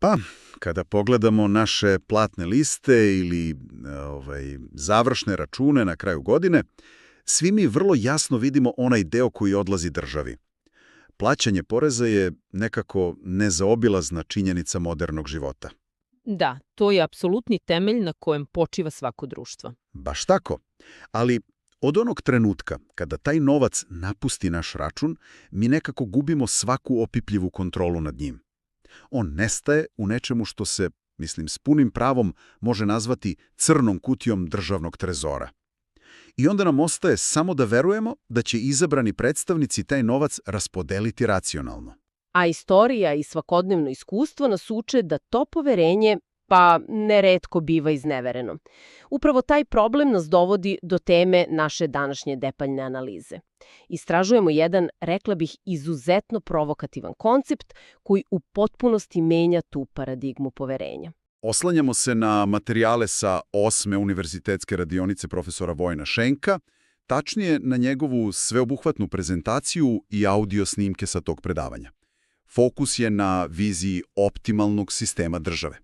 Pa, kada pogledamo naše platne liste ili završne račune na kraju godine, svi mi vrlo jasno vidimo onaj deo koji odlazi državi. Plaćanje poreza je nekako nezaobilazna činjenica modernog života. Da, to je apsolutni temelj na kojem počiva svako društvo. Baš tako. Ali od onog trenutka kada taj novac napusti naš račun, mi nekako gubimo svaku opipljivu kontrolu nad njim. On nestaje u nečemu što se, mislim, s punim pravom može nazvati crnom kutijom državnog trezora. I onda nam ostaje samo da verujemo da će izabrani predstavnici taj novac raspodeliti racionalno. A istorija i svakodnevno iskustvo nas uče da to poverenje, pa neretko biva iznevereno. Upravo taj problem nas dovodi do teme naše današnje detaljne analize. Istražujemo jedan, rekla bih, izuzetno provokativan koncept koji u potpunosti menja tu paradigmu poverenja. Oslanjamo se na materijale sa 8. univerzitetske radionice profesora Vojina Šenka, tačnije na njegovu sveobuhvatnu prezentaciju i audio snimke sa tog predavanja. Fokus je na viziji optimalnog sistema države.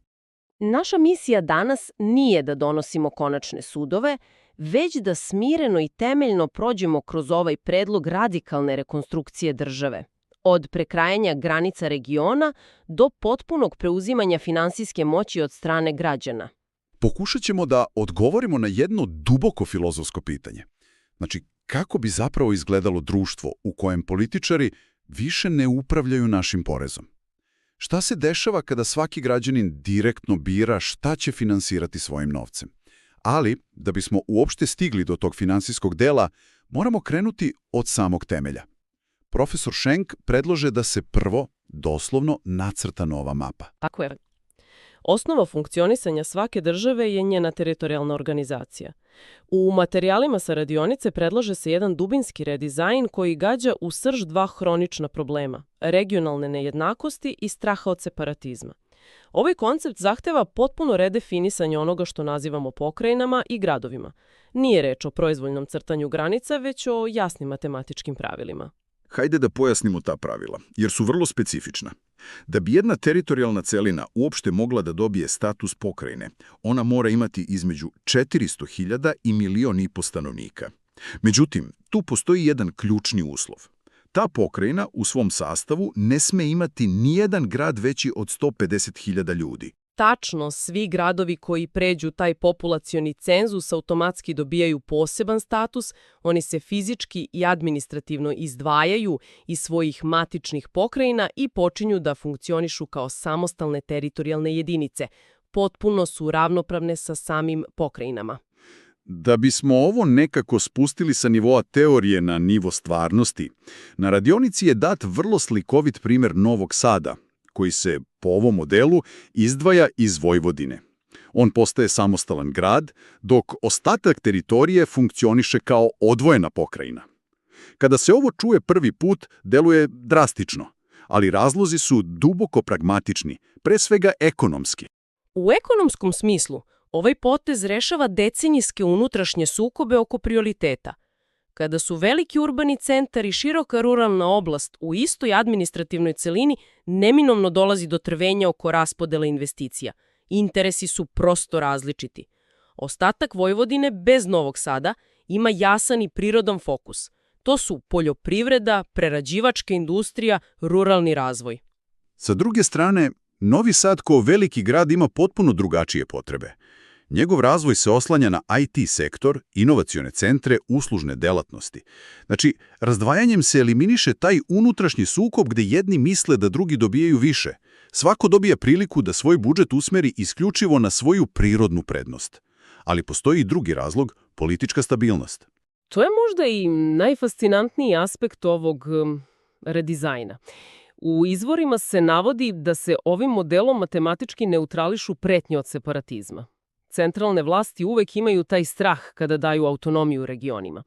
Naša misija danas nije da donosimo konačne sudove, već da smireno i temeljno prođemo kroz ovaj predlog radikalne rekonstrukcije države. Od prekrajanja granica regiona do potpunog preuzimanja finansijske moći od strane građana. Pokušat ćemo da odgovorimo na jedno duboko filozofsko pitanje. Znači, kako bi zapravo izgledalo društvo u kojem političari više ne upravljaju našim porezom? Šta se dešava kada svaki građanin direktno bira šta će finansirati svojim novcem? Ali, da bismo uopšte stigli do tog finansijskog dela, moramo krenuti od samog temelja. Profesor Šenk predlože da se prvo doslovno nacrta nova mapa. Tako je. Osnova funkcionisanja svake države je njena teritorijalna organizacija. U materijalima sa radionice predlaže se jedan dubinski redizajn koji gađa u srž dva hronična problema – regionalne nejednakosti i straha od separatizma. Ovaj koncept zahteva potpuno redefinisanje onoga što nazivamo pokrajinama i gradovima. Nije reč o proizvoljnom crtanju granica, već o jasnim matematičkim pravilima. Hajde da pojasnimo ta pravila, jer su vrlo specifična. Da bi jedna teritorijalna celina uopšte mogla da dobije status pokrajine, ona mora imati između 400.000 i 1,5 miliona stanovnika. Međutim, tu postoji jedan ključni uslov. Ta pokrajina u svom sastavu ne sme imati nijedan grad veći od 150.000 ljudi. Tačno, svi gradovi koji pređu taj populacioni cenzus automatski dobijaju poseban status, oni se fizički i administrativno izdvajaju iz svojih matičnih pokrajina i počinju da funkcionišu kao samostalne teritorijalne jedinice. Potpuno su ravnopravne sa samim pokrajinama. Da bismo ovo nekako spustili sa nivoa teorije na nivo stvarnosti, na radionici je dat vrlo slikovit primjer Novog Sada, koji se, po ovom modelu, izdvaja iz Vojvodine. On postaje samostalan grad, dok ostatak teritorije funkcioniše kao odvojena pokrajina. Kada se ovo čuje prvi put, deluje drastično, ali razlozi su duboko pragmatični, pre svega ekonomski. U ekonomskom smislu, ovaj potez rešava decenijske unutrašnje sukobe oko prioriteta. Kada su veliki urbani centar i široka ruralna oblast u istoj administrativnoj celini, neminovno dolazi do trvenja oko raspodele investicija. Interesi su prosto različiti. Ostatak Vojvodine bez Novog Sada ima jasan i prirodan fokus. To su poljoprivreda, prerađivačka industrija, ruralni razvoj. Sa druge strane, Novi Sad kao veliki grad ima potpuno drugačije potrebe. Njegov razvoj se oslanja na IT sektor, inovacione centre, uslužne delatnosti. Znači, razdvajanjem se eliminiše taj unutrašnji sukob gde jedni misle da drugi dobijaju više. Svako dobija priliku da svoj budžet usmeri isključivo na svoju prirodnu prednost. Ali postoji i drugi razlog, politička stabilnost. To je možda i najfascinantniji aspekt ovog redizajna. U izvorima se navodi da se ovim modelom matematički neutrališu pretnje od separatizma. Centralne vlasti uvek imaju taj strah kada daju autonomiju regionima.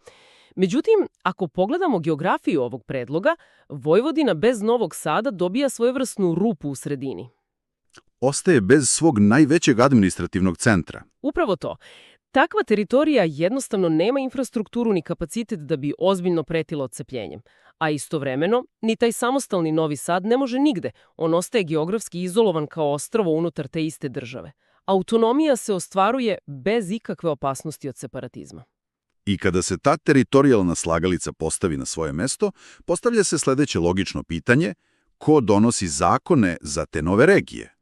Međutim, ako pogledamo geografiju ovog predloga, Vojvodina bez Novog Sada dobija svojevrsnu rupu u sredini. Ostaje bez svog najvećeg administrativnog centra. Upravo to. Takva teritorija jednostavno nema infrastrukturu ni kapacitet da bi ozbiljno pretila odcepljenjem. A istovremeno, ni taj samostalni Novi Sad ne može nigde. On ostaje geografski izolovan kao ostrvo unutar te iste države. Autonomija se ostvaruje bez ikakve opasnosti od separatizma. I kada se ta teritorijalna slagalica postavi na svoje mesto, postavlja se sledeće logično pitanje: ko donosi zakone za te nove regije?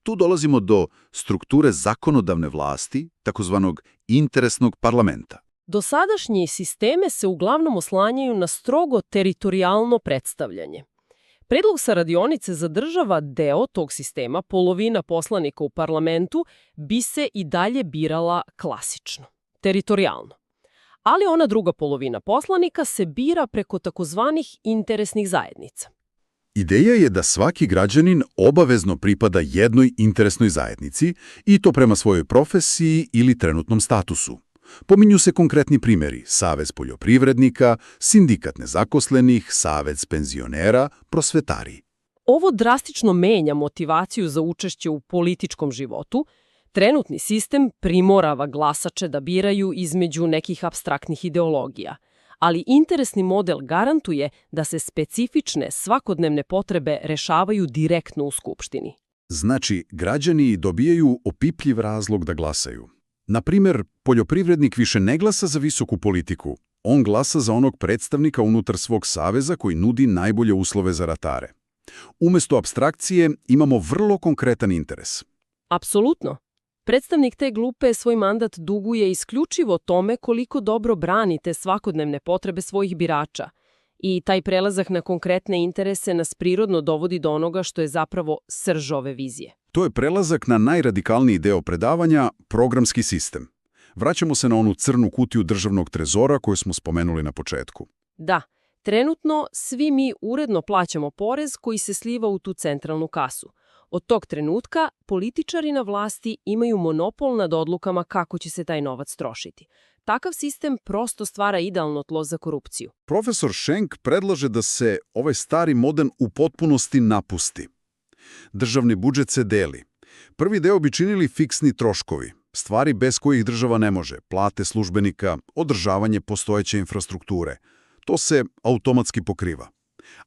Tu dolazimo do strukture zakonodavne vlasti, takozvanog interesnog parlamenta. Dosadašnji sisteme se uglavnom oslanjaju na strogo teritorijalno predstavljanje. Predlog sa radionice zadržava deo tog sistema, polovina poslanika u parlamentu bi se i dalje birala klasično, teritorijalno. Ali ona druga polovina poslanika se bira preko takozvanih interesnih zajednica. Ideja je da svaki građanin obavezno pripada jednoj interesnoj zajednici i to prema svojoj profesiji ili trenutnom statusu. Pominju se konkretni primjeri: Savez poljoprivrednika, sindikat nezaposlenih, savez penzionera, prosvetari. Ovo drastično menja motivaciju za učešće u političkom životu. Trenutni sistem primorava glasače da biraju između nekih apstraktnih ideologija, ali interesni model garantuje da se specifične svakodnevne potrebe rešavaju direktno u Skupštini. Znači, građani dobijaju opipljiv razlog da glasaju. Na primjer, poljoprivrednik više ne glasa za visoku politiku. On glasa za onog predstavnika unutar svog saveza koji nudi najbolje uslove za ratare. Umjesto apstrakcije imamo vrlo konkretan interes. Apsolutno. Predstavnik te grupe svoj mandat duguje isključivo tome koliko dobro branite svakodnevne potrebe svojih birača. I taj prelazak na konkretne interese nas prirodno dovodi do onoga što je zapravo srž ove vizije. To je prelazak na najradikalniji deo predavanja, programski sistem. Vraćamo se na onu crnu kutiju državnog trezora koju smo spomenuli na početku. Da, trenutno svi mi uredno plaćamo porez koji se sliva u tu centralnu kasu. Od tog trenutka političari na vlasti imaju monopol nad odlukama kako će se taj novac trošiti. Takav sistem prosto stvara idealno tlo za korupciju. Profesor Schenk predlaže da se ovaj stari model u potpunosti napusti. Državni budžet se deli. Prvi deo bi činili fiksni troškovi, stvari bez kojih država ne može, plate službenika, održavanje postojeće infrastrukture. To se automatski pokriva.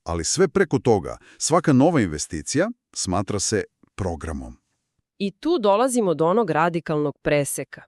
Ali sve preko toga, svaka nova investicija smatra se programom. I tu dolazimo do onog radikalnog preseka.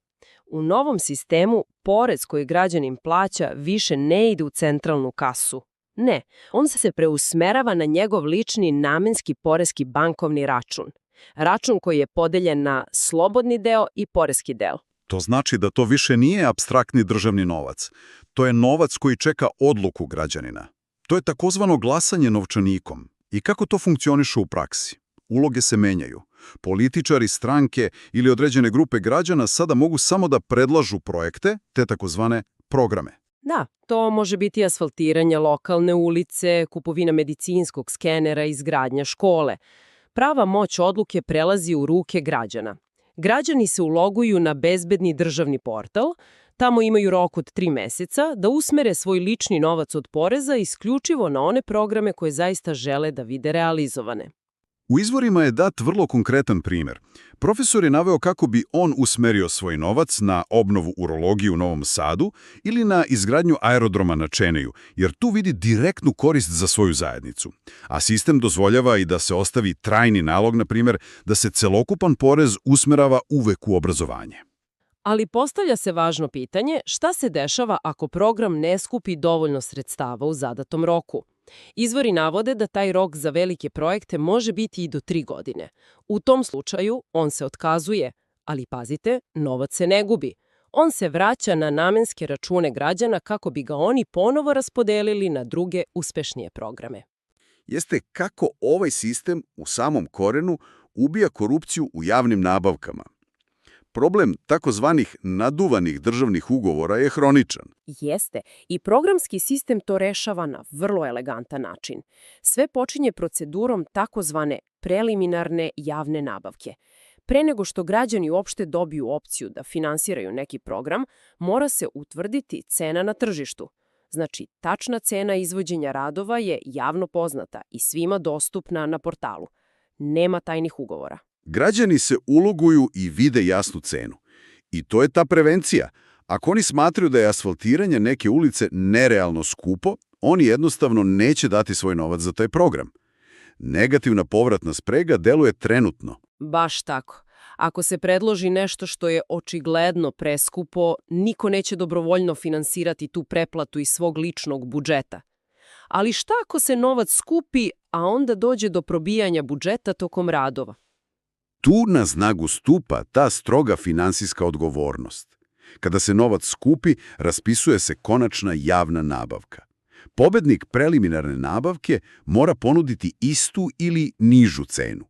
U novom sistemu porez koji građanin plaća više ne ide u centralnu kasu. Ne, on se preusmerava na njegov lični namenski poreski bankovni račun. Račun koji je podeljen na slobodni deo i poreski deo. To znači da to više nije apstraktni državni novac. To je novac koji čeka odluku građanina. To je takozvano glasanje novčanikom. I kako to funkcioniše u praksi? Uloge se menjaju. Političari, stranke ili određene grupe građana sada mogu samo da predlažu projekte, te takozvane programe. Da, to može biti asfaltiranje lokalne ulice, kupovina medicinskog skenera, izgradnja škole. Prava moć odluke prelazi u ruke građana. Građani se uloguju na bezbedni državni portal, tamo imaju rok od 3 meseca da usmere svoj lični novac od poreza isključivo na one programe koje zaista žele da vide realizovane. U izvorima je dat vrlo konkretan primjer. Profesor je naveo kako bi on usmerio svoj novac na obnovu urologije u Novom Sadu ili na izgradnju aerodroma na Čeneju, jer tu vidi direktnu korist za svoju zajednicu. A sistem dozvoljava i da se ostavi trajni nalog, na primjer, da se celokupan porez usmerava uvek u obrazovanje. Ali postavlja se važno pitanje šta se dešava ako program ne skupi dovoljno sredstava u zadatom roku. Izvori navode da taj rok za velike projekte može biti i do 3 godine. U tom slučaju on se otkazuje, ali pazite, novac se ne gubi. On se vraća na namenske račune građana kako bi ga oni ponovo raspodelili na druge uspešnije programe. Jeste kako ovaj sistem u samom korenu ubija korupciju u javnim nabavkama. Problem takozvanih naduvanih državnih ugovora je hroničan. Jeste, i programski sistem to rešava na vrlo elegantan način. Sve počinje procedurom takozvane preliminarne javne nabavke. Pre nego što građani uopšte dobiju opciju da finansiraju neki program, mora se utvrditi cena na tržištu. Znači, tačna cena izvođenja radova je javno poznata i svima dostupna na portalu. Nema tajnih ugovora. Građani se uloguju i vide jasnu cenu. I to je ta prevencija. Ako oni smatraju da je asfaltiranje neke ulice nerealno skupo, oni jednostavno neće dati svoj novac za taj program. Negativna povratna sprega deluje trenutno. Baš tako. Ako se predloži nešto što je očigledno preskupo, niko neće dobrovoljno finansirati tu preplatu iz svog ličnog budžeta. Ali šta ako se novac skupi, a onda dođe do probijanja budžeta tokom radova? Tu na snagu stupa ta stroga finansijska odgovornost. Kada se novac skupi, raspisuje se konačna javna nabavka. Pobednik preliminarne nabavke mora ponuditi istu ili nižu cenu.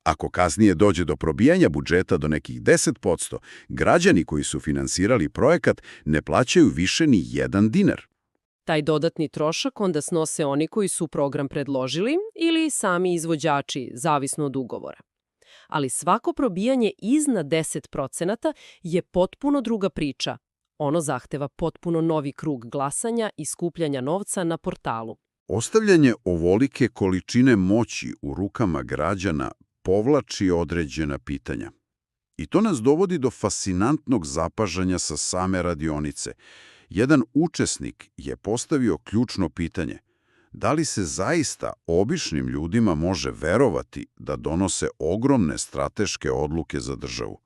Ako kasnije dođe do probijanja budžeta do nekih 10%, građani koji su finansirali projekat ne plaćaju više ni 1 dinar. Taj dodatni trošak onda snose oni koji su program predložili ili sami izvođači, zavisno od ugovora. Ali svako probijanje iznad 10% je potpuno druga priča. Ono zahteva potpuno novi krug glasanja i skupljanja novca na portalu. Ostavljanje ovolike količine moći u rukama građana povlači određena pitanja. I to nas dovodi do fascinantnog zapažanja sa same radionice. Jedan učesnik je postavio ključno pitanje. Da li se zaista običnim ljudima može verovati da donose ogromne strateške odluke za državu?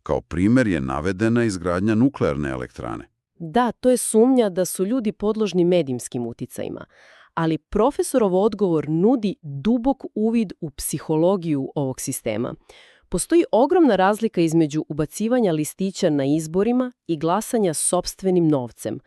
Kao primjer je navedena izgradnja nuklearne elektrane. Da, to je sumnja da su ljudi podložni medijskim uticajima, ali profesorov odgovor nudi dubok uvid u psihologiju ovog sistema. Postoji ogromna razlika između ubacivanja listića na izborima i glasanja sopstvenim novcem.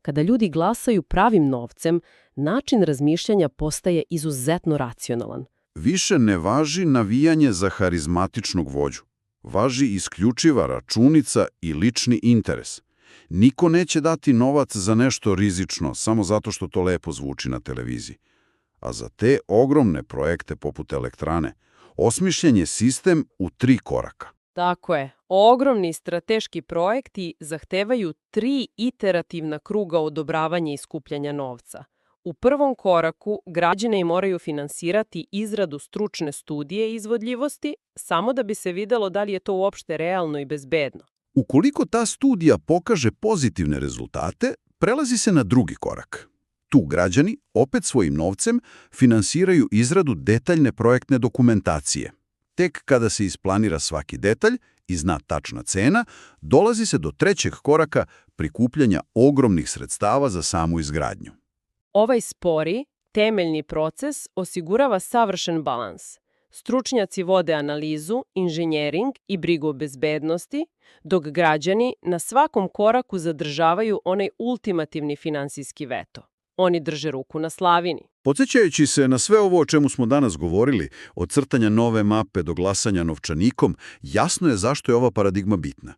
Kada ljudi glasaju pravim novcem, način razmišljanja postaje izuzetno racionalan. Više ne važi navijanje za harizmatičnog vođu. Važi isključiva računica i lični interes. Niko neće dati novac za nešto rizično samo zato što to lepo zvuči na televiziji. A za te ogromne projekte poput elektrane, osmišljen je sistem u 3 koraka. Tako je. Ogromni strateški projekti zahtevaju 3 iterativna kruga odobravanja i skupljanja novca. U prvom koraku građani moraju finansirati izradu stručne studije izvodljivosti samo da bi se videlo da li je to uopšte realno i bezbedno. Ukoliko ta studija pokaže pozitivne rezultate, prelazi se na drugi korak. Tu građani, opet svojim novcem, finansiraju izradu detaljne projektne dokumentacije. Tek kada se isplanira svaki detalj i zna tačna cena, dolazi se do trećeg koraka prikupljanja ogromnih sredstava za samu izgradnju. Ovaj spori, temeljni proces osigurava savršen balans. Stručnjaci vode analizu, inženjering i brigu o bezbednosti, dok građani na svakom koraku zadržavaju onaj ultimativni finansijski veto. Oni drže ruku na slavini. Podsjećajući se na sve ovo o čemu smo danas govorili, od crtanja nove mape do glasanja novčanikom, jasno je zašto je ova paradigma bitna.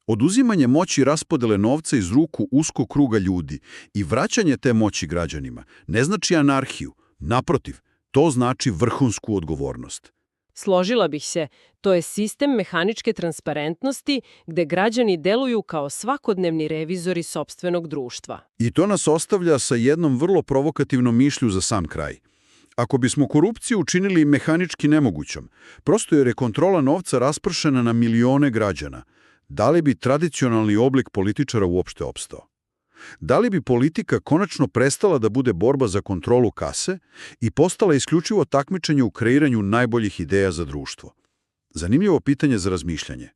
Oduzimanje moći i raspodele novca iz ruku uskog kruga ljudi i vraćanje te moći građanima ne znači anarhiju, naprotiv, to znači vrhunsku odgovornost. Složila bih se, to je sistem mehaničke transparentnosti gde građani deluju kao svakodnevni revizori sopstvenog društva. I to nas ostavlja sa jednom vrlo provokativnom mišlju za sam kraj. Ako bismo korupciju učinili mehanički nemogućom, prosto jer je kontrola novca raspršena na milione građana, da li bi tradicionalni oblik političara uopšte opstao? Da li bi politika konačno prestala da bude borba za kontrolu kase i postala isključivo takmičenje u kreiranju najboljih ideja za društvo? Zanimljivo pitanje za razmišljanje.